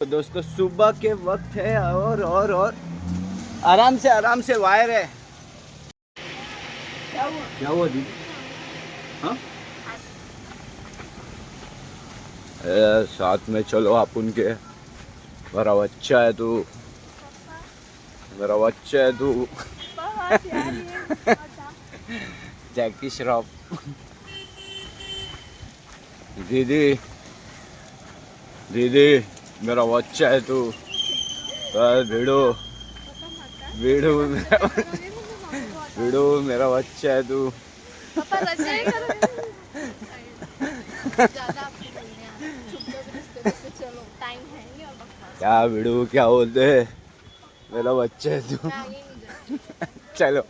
तो दोस्तों सुबह के वक्त है और आराम से वायर है। क्या हुआ दीदी? हाँ साथ में चलो आप उनके। मेरा बच्चा है तू, मेरा बच्चा है तू। जैकी श्रॉफ। दीदी दीदी मेरा बच्चा है तू। भिड़ो भिड़ो भिड़ो मेरा बच्चा है तू। क्या भिड़ो क्या बोलते है? मेरा बच्चा है तू। चलो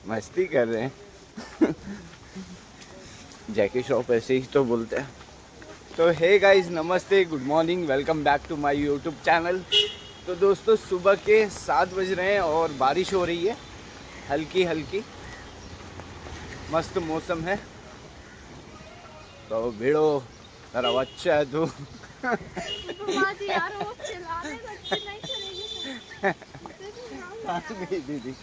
मस्ती कर रहे हैं। जैकी श्रॉफ ऐसे ही तो बोलते हैं। तो हे गाइस, नमस्ते, good morning, welcome back to my YouTube channel. तो दोस्तों सुबह के 7 बज रहे हैं और बारिश हो रही है हल्की हल्की। मस्त मौसम है। तो भिड़ो मेरा बच्चा है तू। दीदी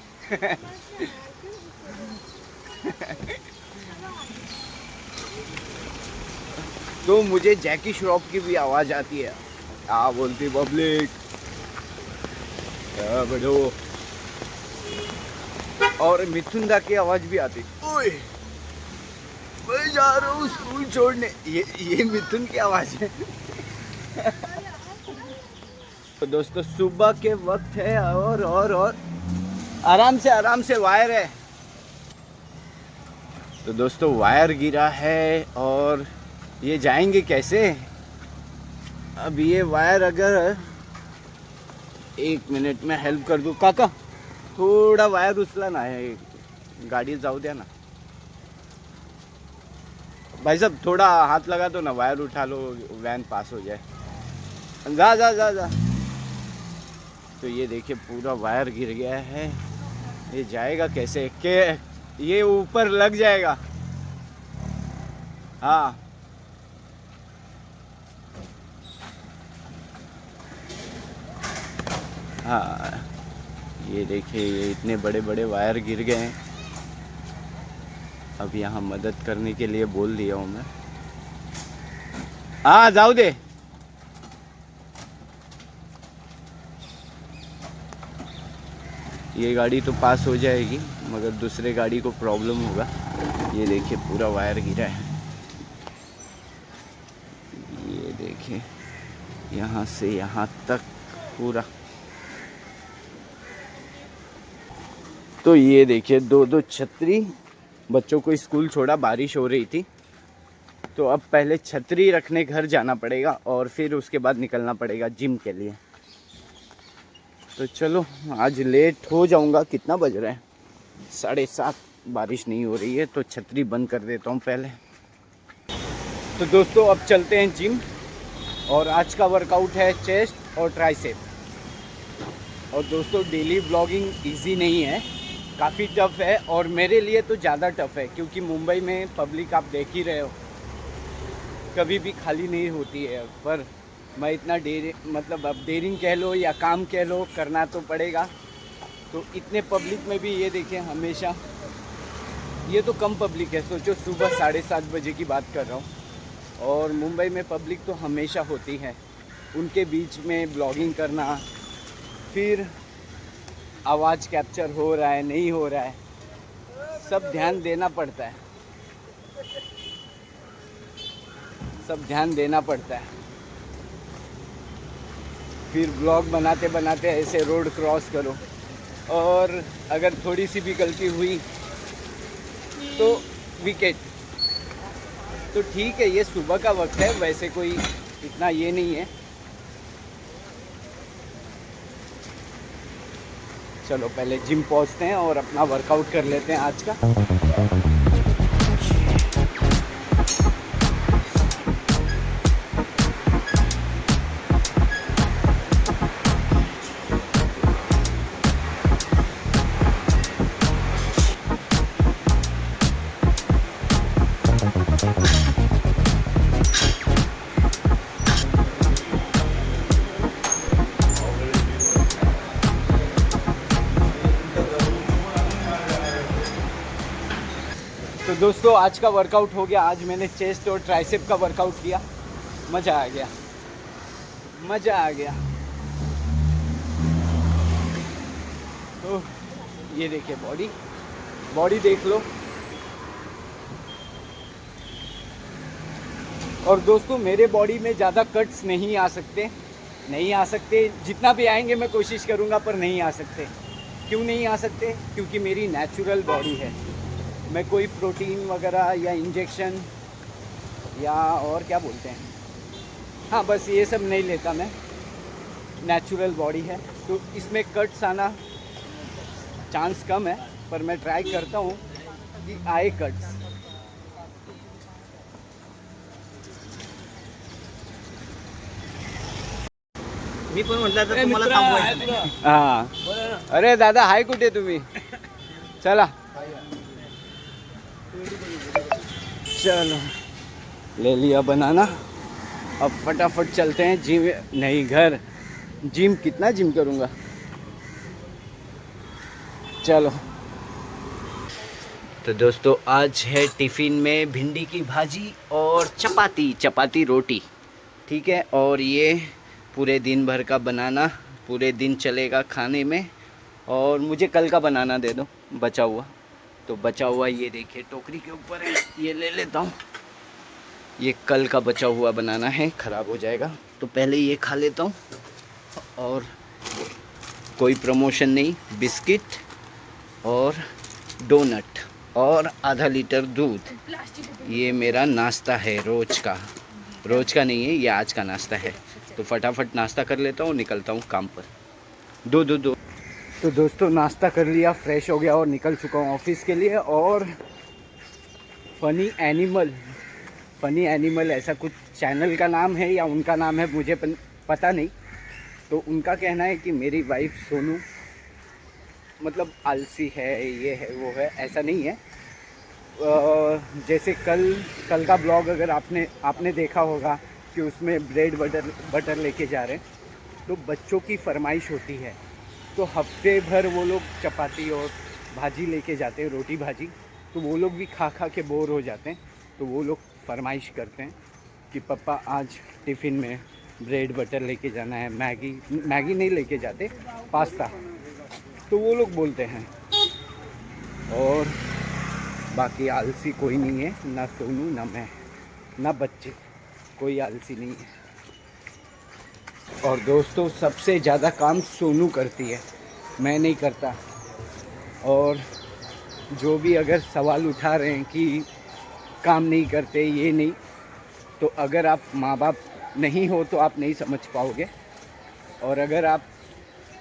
तो मुझे जैकी श्रॉफ की भी आवाज़ आती है। क्या बोलती पब्लिक? बड़ो। और मिथुन दा की आवाज़ भी आती। ओए मैं जा रहा हूँ स्कूल छोड़ने। ये मिथुन की आवाज़ है। तो दोस्तों सुबह के वक्त है और आराम से वायर है। तो दोस्तों वायर गिरा है और ये जाएंगे कैसे? अब ये वायर अगर 1 मिनट में हेल्प कर दूँ काका, थोड़ा वायर उछला ना है, गाड़ी जाऊ द्या ना भाई साहब, थोड़ा हाथ लगा दो ना, वायर उठा लो, वैन पास हो जाए। जा जा जा जा। तो ये देखिए पूरा वायर गिर गया है। ये जाएगा कैसे? के ये ऊपर लग जाएगा। हाँ हाँ ये देखिए, ये इतने बड़े बड़े वायर गिर गए हैं। अब यहाँ मदद करने के लिए बोल दिया हूँ मैं। हाँ जाओ दे। ये गाड़ी तो पास हो जाएगी मगर दूसरे गाड़ी को प्रॉब्लम होगा। ये देखिए पूरा वायर गिरा है। ये देखिए यहाँ से यहाँ तक पूरा। तो ये देखिए दो छतरी। बच्चों को स्कूल छोड़ा, बारिश हो रही थी तो अब पहले छतरी रखने घर जाना पड़ेगा और फिर उसके बाद निकलना पड़ेगा जिम के लिए। तो चलो आज लेट हो जाऊंगा। कितना बज रहा है? 7:30। बारिश नहीं हो रही है तो छतरी बंद कर देता हूँ पहले। तो दोस्तों अब चलते हैं जिम। और आज का वर्कआउट है चेस्ट और ट्राइसेप। और दोस्तों डेली ब्लॉगिंग इजी नहीं है, काफ़ी टफ़ है और मेरे लिए तो ज़्यादा टफ़ है क्योंकि मुंबई में पब्लिक आप देख ही रहे हो, कभी भी खाली नहीं होती है। पर मैं इतना मतलब अब डेयरिंग कह लो या काम कह लो, करना तो पड़ेगा। तो इतने पब्लिक में भी ये देखें हमेशा, ये तो कम पब्लिक है, सोचो सुबह 7:30 बजे की बात कर रहा हूँ और मुंबई में पब्लिक तो हमेशा होती है। उनके बीच में ब्लॉगिंग करना, फिर आवाज़ कैप्चर हो रहा है नहीं हो रहा है, सब ध्यान देना पड़ता है, सब ध्यान देना पड़ता है। फिर ब्लॉग बनाते बनाते ऐसे रोड क्रॉस करो और अगर थोड़ी सी भी गलती हुई तो विकेट। तो ठीक है, ये सुबह का वक्त है, वैसे कोई इतना ये नहीं है। चलो पहले जिम पहुंचते हैं और अपना वर्कआउट कर लेते हैं आज का। दोस्तों आज का वर्कआउट हो गया। आज मैंने चेस्ट और ट्राइसेप का वर्कआउट किया। मज़ा आ गया, मज़ा आ गया। तो ये देखिए बॉडी, बॉडी देख लो। और दोस्तों मेरे बॉडी में ज़्यादा कट्स नहीं आ सकते, नहीं आ सकते। जितना भी आएंगे मैं कोशिश करूँगा, पर नहीं आ सकते। क्यों नहीं आ सकते? क्योंकि मेरी नेचुरल बॉडी है। मैं कोई प्रोटीन वगैरह या इंजेक्शन या और क्या बोलते हैं, हाँ बस ये सब नहीं लेता मैं। नेचुरल बॉडी है तो इसमें कट्स आना चांस कम है, पर मैं ट्राई करता हूँ कि आए कट्स। मी पण म्हटलं तर तुम्हाला थांबवायचं नाही. हाँ अरे दादा हाय कुठे तुम्ही? चला चलो ले लिया बनाना। अब फटाफट चलते हैं जिम, नहीं घर। जिम कितना जिम करूँगा। चलो तो दोस्तों आज है टिफ़िन में भिंडी की भाजी और चपाती, चपाती रोटी, ठीक है। और ये पूरे दिन भर का बनाना, पूरे दिन चलेगा खाने में। और मुझे कल का बनाना दे दो बचा हुआ। तो बचा हुआ ये देखिए टोकरी के ऊपर है, ये ले लेता हूँ। ये कल का बचा हुआ बनाना है, ख़राब हो जाएगा। तो पहले ये खा लेता हूँ। और कोई प्रमोशन नहीं, बिस्किट और डोनट और आधा लीटर दूध। ये मेरा नाश्ता है रोज़ का। रोज़ का नहीं है, ये आज का नाश्ता है। तो फटाफट नाश्ता कर लेता हूँ, निकलता हूँ काम पर। दो। तो दोस्तों नाश्ता कर लिया, फ्रेश हो गया और निकल चुका हूँ ऑफिस के लिए। और फ़नी एनिमल ऐसा कुछ चैनल का नाम है या उनका नाम है, मुझे पता नहीं। तो उनका कहना है कि मेरी वाइफ सोनू मतलब आलसी है, ये है वो है, ऐसा नहीं है। जैसे कल का ब्लॉग अगर आपने देखा होगा कि उसमें ब्रेड बटर लेके जा रहे हैं, तो बच्चों की फरमाइश होती है। तो हफ्ते भर वो लोग चपाती और भाजी लेके जाते हैं, रोटी भाजी। तो वो लोग भी खा के बोर हो जाते हैं। तो वो लोग फरमाइश करते हैं कि पापा आज टिफ़िन में ब्रेड बटर लेके जाना है। मैगी नहीं लेके जाते, पास्ता। तो वो लोग बोलते हैं। और बाकी आलसी कोई नहीं है, ना सोनू ना मैं ना बच्चे, कोई आलसी नहीं है। और दोस्तों सबसे ज़्यादा काम सोनू करती है, मैं नहीं करता। और जो भी अगर सवाल उठा रहे हैं कि काम नहीं करते, ये नहीं, तो अगर आप माँ बाप नहीं हो तो आप नहीं समझ पाओगे। और अगर आप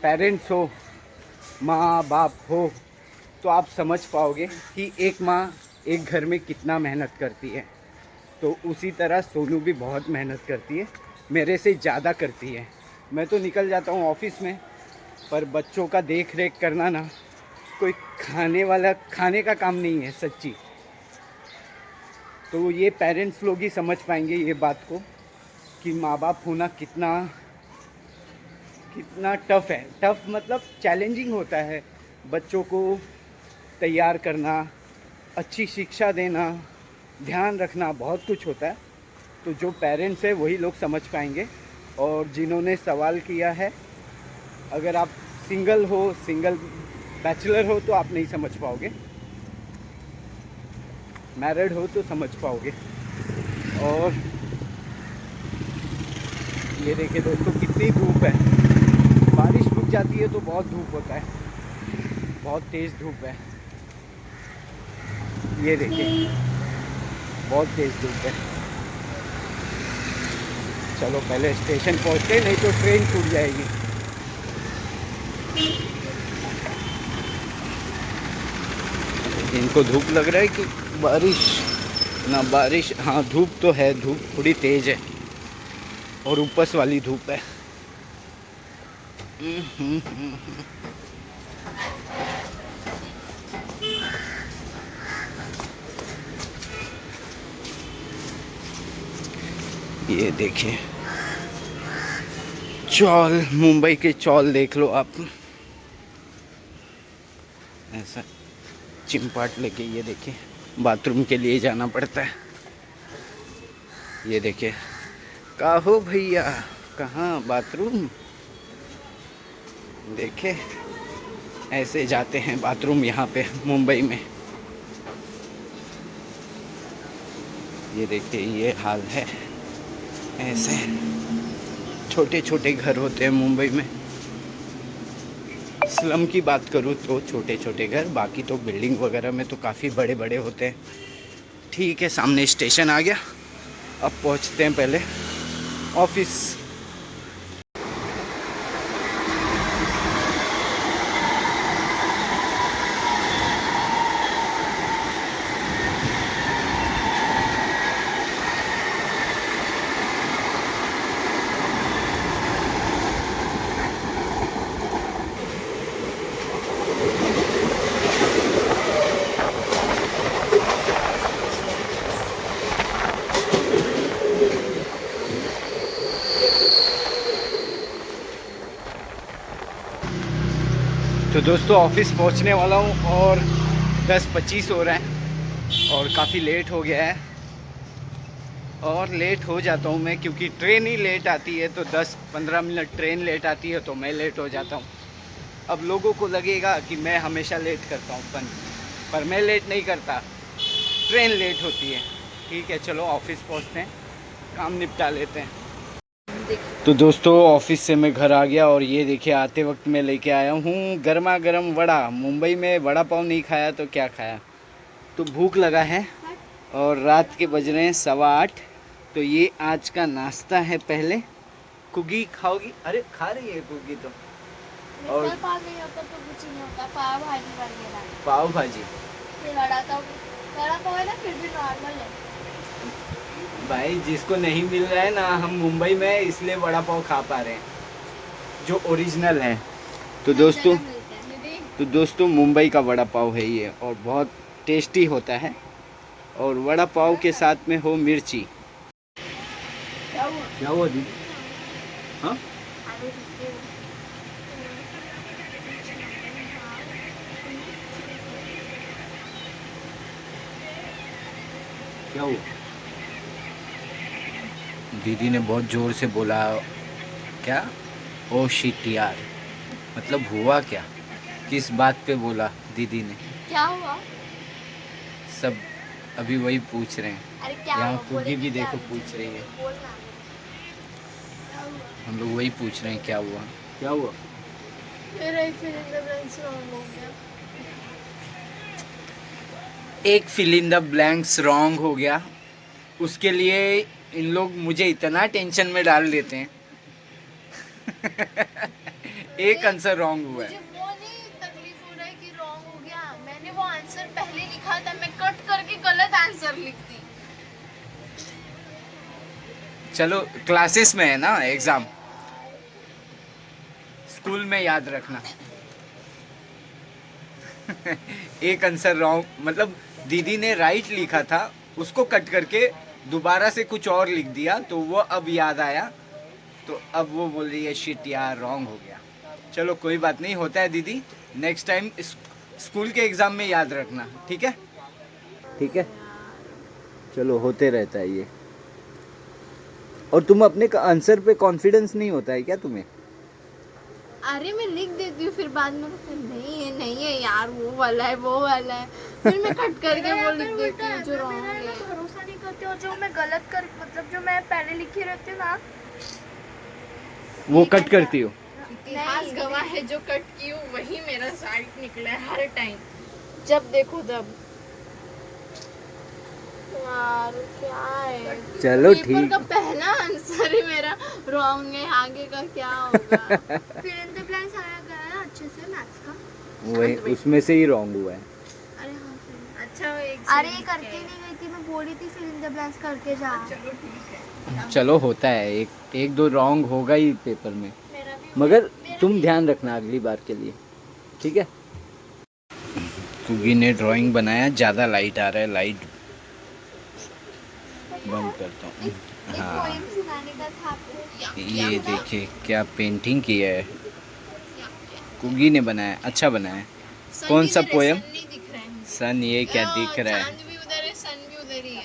पेरेंट्स हो, माँ बाप हो, तो आप समझ पाओगे कि एक माँ एक घर में कितना मेहनत करती है। तो उसी तरह सोनू भी बहुत मेहनत करती है, मेरे से ज़्यादा करती है। मैं तो निकल जाता हूँ ऑफिस में, पर बच्चों का देख रेख करना ना कोई खाने का काम नहीं है सच्ची। तो ये पेरेंट्स लोग ही समझ पाएंगे ये बात को कि माँ बाप होना कितना टफ़ है। टफ़ मतलब चैलेंजिंग होता है। बच्चों को तैयार करना, अच्छी शिक्षा देना, ध्यान रखना, बहुत कुछ होता है। तो जो पेरेंट्स है वही लोग समझ पाएंगे। और जिन्होंने सवाल किया है, अगर आप सिंगल बैचलर हो तो आप नहीं समझ पाओगे, मैरिड हो तो समझ पाओगे। और ये देखिए दोस्तों कितनी धूप है। बारिश रुक जाती है तो बहुत धूप होता है, बहुत तेज़ धूप है। ये देखिए बहुत तेज़ धूप है। चलो पहले स्टेशन पहुँचते, नहीं तो ट्रेन छूट जाएगी। इनको धूप लग रहा है कि बारिश? ना बारिश, हाँ धूप तो है, धूप थोड़ी तेज़ है और उपस वाली धूप है। ये देखिए चौल, मुंबई के चौल देख लो आप, ऐसा चिमपाट लेके। ये देखिए बाथरूम के लिए जाना पड़ता है। ये देखिए, काहो भैया, कहाँ बाथरूम? देखे, ऐसे जाते हैं बाथरूम यहाँ पे मुंबई में। ये देखिए, ये हाल है। ऐसे छोटे छोटे घर होते हैं मुंबई में। स्लम की बात करूँ तो छोटे छोटे घर, बाकी तो बिल्डिंग वगैरह में तो काफ़ी बड़े बड़े होते हैं। ठीक है, सामने स्टेशन आ गया। अब पहुँचते हैं पहले ऑफिस। तो दोस्तों, ऑफिस पहुंचने वाला हूं और 10:25 हो रहा है और काफ़ी लेट हो गया है। और लेट हो जाता हूं मैं, क्योंकि ट्रेन ही लेट आती है। तो 10-15 मिनट ट्रेन लेट आती है तो मैं लेट हो जाता हूं। अब लोगों को लगेगा कि मैं हमेशा लेट करता हूं, पर मैं लेट नहीं करता, ट्रेन लेट होती है। ठीक है, चलो ऑफिस पहुंचते हैं, काम निपटा लेते हैं। तो दोस्तों, ऑफिस से मैं घर आ गया और ये देखिए, आते वक्त मैं लेके आया हूँ गर्मा गर्म वड़ा। मुंबई में वड़ा पाव नहीं खाया तो क्या खाया। तो भूख लगा है और रात के बज रहे हैं 8:15। तो ये आज का नाश्ता है। पहले कुगी खाओगी? अरे खा रही है कुगी तो। और पाव नहीं होता तो कुछ नहीं होता, पाव भाजी वगैरह। पाव भाजी, वड़ा पाव है ना, फिर भी नॉर्मल है भाई जिसको नहीं मिल रहा है ना, हम मुंबई में इसलिए वड़ा पाव खा पा रहे हैं जो ओरिजिनल है। तो दोस्तों मुंबई का वड़ा पाव है ये, और बहुत टेस्टी होता है। और वड़ा पाव के साथ में हो मिर्ची। क्या हुआ दीदी? हाँ, क्या हुआ? दीदी ने बहुत ज़ोर से बोला। क्या? ओ शिट यार, मतलब हुआ क्या? किस बात पे बोला दीदी ने? क्या हुआ? सब अभी वही पूछ रहे हैं। अरे क्या यहाँ हुआ? कुकी भी क्या देखो हुआ? पूछ रही है। बोलना। क्या हुआ? हम लोग वही पूछ रहे हैं क्या हुआ। क्या हुआ? मेरा ही fill in the blanks wrong हो गया। एक fill in the blanks wrong हो गया, उसके लिए इन लोग मुझे इतना टेंशन में डाल देते हैं। एक आंसर रॉन्ग हुआ मुझे है। वो नहीं तकलीफ हो रहा है कि रॉन्ग हो गया। मैंने वो आंसर पहले लिखा था, मैं कट करके गलत आंसर लिख दी। चलो, क्लासेस में है ना एग्जाम, स्कूल में याद रखना। एक आंसर रॉन्ग, मतलब दीदी ने राइट लिखा था, उसको कट करके दोबारा से कुछ और लिख दिया, तो वो अब याद आया। तो अब वो बोल रही है शिट यार, रॉन्ग हो गया। चलो कोई बात नहीं, होता है दीदी, नेक्स्ट टाइम स्कूल के एग्ज़ाम में याद रखना। ठीक है? ठीक है, चलो, होते रहता है ये। और तुम अपने आंसर पे कॉन्फिडेंस नहीं होता है क्या तुम्हें? अरे मैं लिख देती हूँ, फिर बाद में नहीं है यार, वो वाला है, वो वाला है, फिर मैं कट करके वो लिख देती हूँ जो रॉन्ग है। भरोसा नहीं करते हो, जो मैं गलत कर, मतलब जो मैं पहले लिखी रहती हूँ ना, वो कट करती हो? इतिहास गवाह है, जो कट की हूँ वही मेरा साइड निकला है हर टाइम, जब देखो तब। यार क्या है, चलो पेपर ठीक। का पहला आंसर ही मेरा रॉन्ग है, आगे का क्या होगा? फिर इन द ब्लैंक्स आया गया है अच्छे से मैथ्स का, वही उसमें से ही रॉन्ग हुआ है। अरे हाँ, अच्छा अरे करके नहीं गई थी, मैं बोली थी फिल इन द ब्लैंक्स करके जा। चलो ठीक है, चलो होता है, एक दो रॉन्ग होगा ही पेपर में, मेरा भी मगर तुम ध्यान रखना अगली बार के लिए। ठीक है? कुगी ने ड्राइंग बनाया, ज़्यादा लाइट आ रहा है, लाइट बंद करता हूँ। हाँ, पोएम सुनाने का था आपको। ये देखिए क्या पेंटिंग किया है, कुगी ने बनाया, अच्छा बनाया है। कौन सा पोएम? नहीं दिख रहा है, सन, ये क्या दिख रहा है? चांद भी उधर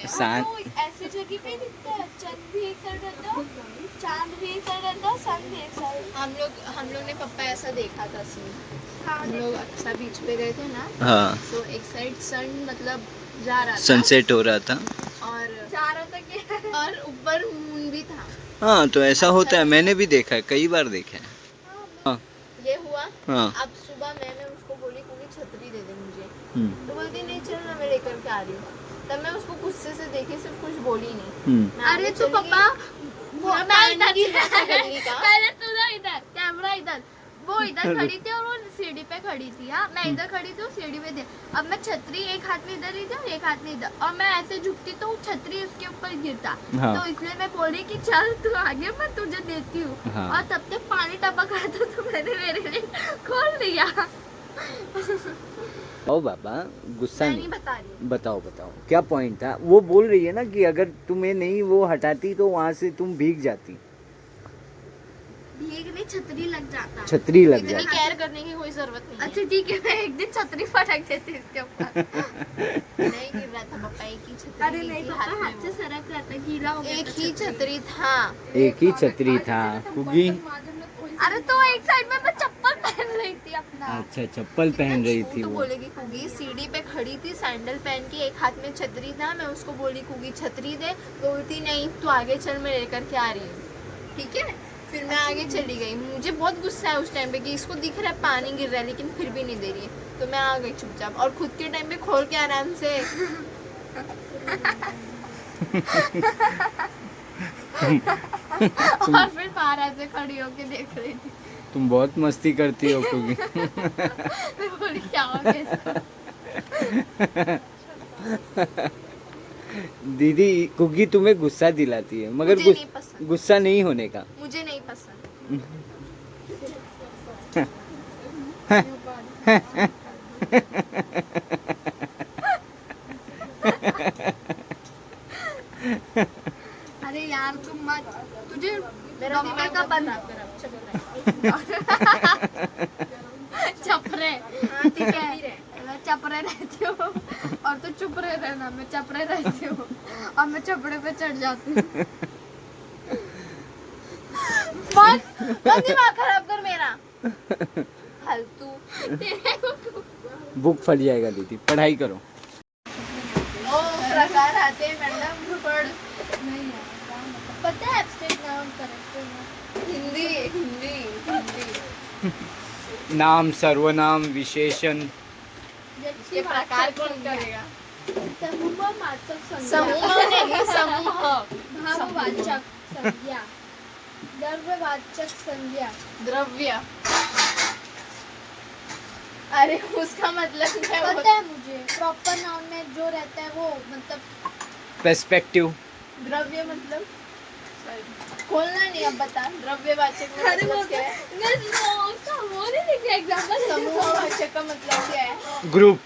सान ऐसी जगह पे दिखता है, चंद भी एक साइड रहता है, चांद भी एक साइड रहता है, सन भी एक साइड। हम लोग ने पप्पा ऐसा देखा था सीन। हम लोग अच्छा बीच पे गए थे ना, हाँ तो एक साइड सन मतलब जा रहा था सनसेट हो रहा था। और जा रहा था कि और ऊपर मून भी था। हाँ तो ऐसा होता है, मैंने भी देखा है, कई बार देखा है। ये हुआ। हाँ अब सुबह मैंने उसको बोली कोई छतरी दे दे मुझे, हम्म, तो बोलती नहीं चल ना मैं लेकर के आ रही हूँ। तब मैं उसको गुस्से से देखी, सिर्फ कुछ बोली नहीं। मैं आगे अरे तो चली पापा गई, पूरा पानी गिर रहा था गली का। पहले तू ना इधर, कैमरा इधर, वो इधर खड़ी थी और वो सीढ़ी पे खड़ी थी। हाँ मैं इधर खड़ी थी, वो सीढ़ी पे थी। अब मैं छतरी एक हाथ में इधर और एक हाथ में इधर, और मैं ऐसे झुकती तो वो छतरी उसके ऊपर गिरता। हाँ। तो इसलिए मैं बोली कि चल तू आगे, मैं तुझे देती हूँ। हाँ। और तब तक पानी टपक रहा था तो मैंने मेरे लिए खोल दिया। ओ बाबा गुस्सा मैं नहीं, नहीं बता रही हूँ। बताओ बताओ क्या पॉइंट था। वो बोल रही है ना कि अगर तुम्हें नहीं वो हटाती तो वहां से तुम भीग जाती, भीग नहीं, छतरी लग जाता। छतरी लग इतनी जाती। केयर करने की कोई जरूरत नहीं है। अच्छा ठीक है, मैं एक दिन छतरी फटक देती इसके ऊपर। नहीं गिर रहा था पापा, एक ही छतरी अरे गिरी नहीं थी पापा, हाथ हाथ में से वो। सरक रहा था, गीला हो गया एक था ही छतरी था। एक ही छतरी था कुगी। अरे तो एक साइड में मैं चप्पल पहन रही थी अपना। अच्छा चप्पल पहन रही थी तो वो। बोलेगी कुगी, सीढ़ी पे खड़ी थी सैंडल पहन के, एक हाथ में छतरी था। मैं उसको बोली कुगी छतरी दे, तो बोलती नहीं तू आगे चल मैं लेकर के आ रही हूँ। ठीक है, फिर मैं आगे चली गई। मुझे बहुत गुस्सा है उस टाइम पे कि इसको दिख रहा है पानी गिर रहा है लेकिन फिर भी नहीं दे रही है, तो मैं आ गई चुपचाप और खुद के टाइम पे खोल के आराम से। और फिर बाहर ऐसे खड़ी होके देख रही थी। तुम बहुत मस्ती करती हो कुगी। मैं बोली क्या हो गया इसको? दीदी कुगी तुम्हें गुस्सा दिलाती है मगर मुझे नहीं पसंद। गुस्सा नहीं होने का। मुझे नहीं पसंद। अरे यार तुम मत, तुझे मेरा डॉक्टर दिमाग का मत बन खराब करो, चुप रह। चपरे। हाँ, ठीक है। मैं चपरे रहती हूँ और तू चुप रह रहना। मैं चपरे रहती हूँ और मैं चपड़े पे चढ़ जाती हूँ। मत दिमाग खराब कर मेरा फालतू। बुक फट जाएगा दीदी, पढ़ाई करो। ओ प्रकार आते हैं मैडम, पढ़। नहीं यार, पता है एब्स्ट्रैक्ट नाउन करेक्ट है। हिंदी हिंदी हिंदी नाम, सर्वनाम, विशेषण। इसके प्रकार कौन करेगा? समूहवाचक समूह नहीं, समूह। भाववाचक संज्ञा, द्रव्यवाचक संज्ञा। द्रव्य। अरे उसका मतलब क्या पता होता है मुझे, प्रॉपर नाउन में जो रहता है वो मतलब पर्सपेक्टिव। द्रव्य मतलब खोलना नहीं, अब बता। द्रव्यवाचक का मतलब क्या है? समूहवाचक का मतलब क्या है? ग्रुप।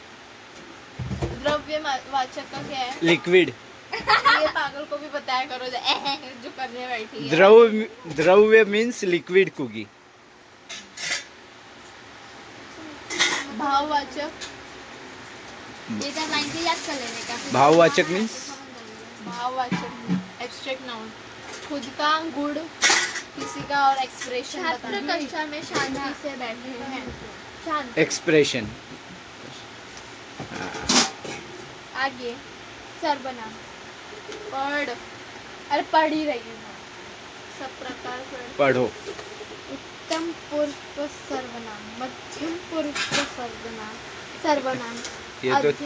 द्रव्यवाचक का क्या है? लिक्विड। ये पागल को भी बताया करो जो करने बैठी है। द्रव्य मीन्स लिक्विड कुगी। भाववाचक। ये क्या 90 याद कर लेने का। भाववाचक मीन्स भाववाचक एब्स्ट्रैक्ट नाउन, खुद का गुण किसी का और एक्सप्रेशन छात्र बताना। कक्षा में शांति से बैठे हैं। शांत। एक्सप्रेशन। आगे सर्वनाम। पढ़। अरे पढ़ ही रही हूँ मैं। सब प्रकार पढ़। पढ़ो। उत्तम पुरुष पर सर्वनाम, मध्यम पुरुष पर सर्वनाम, सर्वनाम। ये तो अध्ययन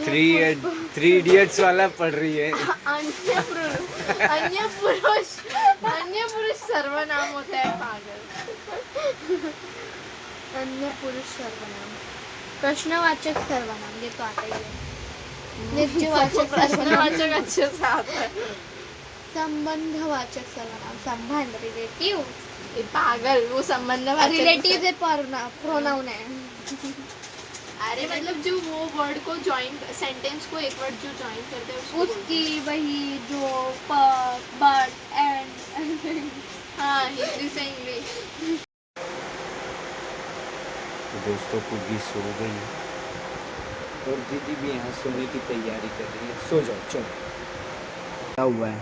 थ्री इडियट्स वाला पढ़ रही है। अन्य पुरुष सर्वनाम होता है पागल। अन्य पुरुष सर्वनाम, प्रश्नवाचक सर्वनाम, ये तो आता ही है। निर्जवाचक सर्वनाम, प्रश्नवाचक अच्छे से आता है। संबंधवाचक सर्वनाम, संबंध, रिलेटिव। ये पागल, वो संबंधवाचक रिलेटिव से प्रोनाउन है। अरे मतलब जो वो वर्ड को जॉइन, सेंटेंस को एक वर्ड जो जॉइन करते हैं उसको उसकी वही जो पर, बट, एंड। हाँ, हिंदी से इंग्लिश। तो दोस्तों कुगी सो गई है और दीदी भी यहाँ सोने की तैयारी कर रही है। सो जाओ चलो। क्या हुआ है?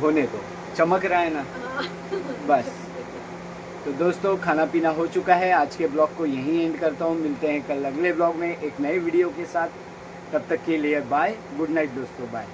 होने दो, चमक रहा है ना, बस। तो दोस्तों खाना पीना हो चुका है, आज के ब्लॉग को यहीं एंड करता हूँ। मिलते हैं कल अगले ब्लॉग में एक नए वीडियो के साथ। तब तक के लिए बाय, गुड नाइट दोस्तों, बाय।